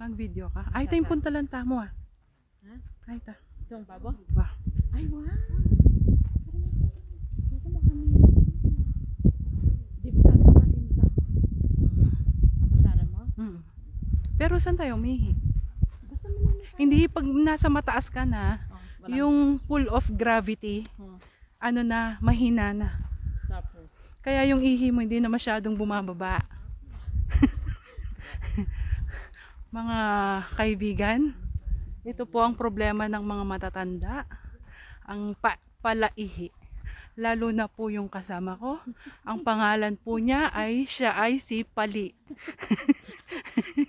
Mag-video ka. Ay, ito yung puntalan mo ah. Ha? Ay, ito. Ito ang babo? Wah. Ay, wow. Kaso mo kami. Di ba dati marami may tama? Kapandanan mo? Pero saan tayo umihi? Basta mo na. Hindi, pag nasa mataas ka na, yung pull of gravity, ano na, mahina na. Tapos? Kaya yung ihi mo hindi na masyadong bumababa. Mga kaibigan, ito po ang problema ng mga matatanda. Ang palaihi. Lalo na po yung kasama ko. Ang pangalan po niya ay siya ay si Pali.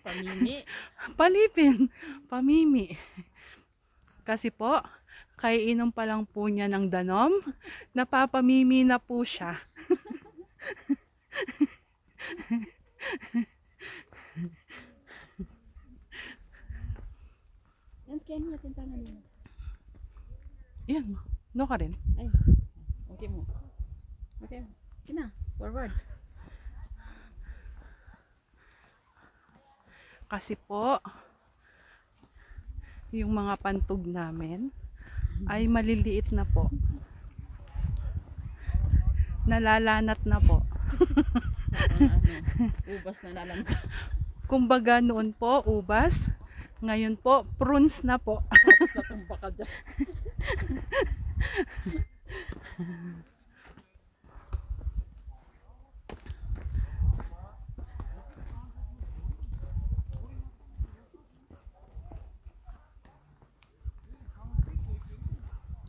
Pamimi. Palipin. Pamimi. Kasi po, kaiinom pa lang po niya ng danom, napapamimi na po siya. Yan, scan natin tangan niya. Yan, no ka rin. Ay, okay mo. Okay, kina, forward. Kasi po, yung mga pantog namin ay maliliit na po. Nalalanat na po. Ubas na nalang. Kumbaga noon po, ubas. Ngayon po, prunes na po. Tapos natumba ka dyan.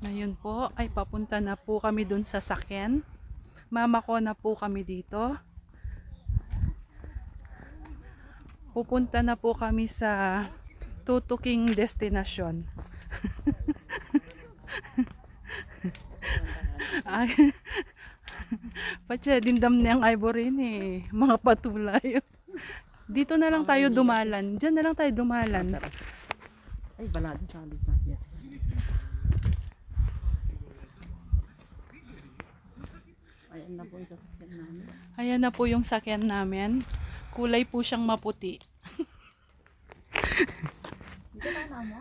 Ngayon po ay papunta na po kami dun sa sakyan. Mama ko na po kami dito. Pupunta na po kami sa tutuking destinasyon. Ay, patya, dindam niyang ivory ni mga patulay. Dito na lang tayo dumalan. Diyan na lang tayo dumalan. Ay, balado sa halika. Ayan na po yung sasakyan namin. Ayan na po yung sakyan namin. Kulay po siyang maputi. Dito na mo?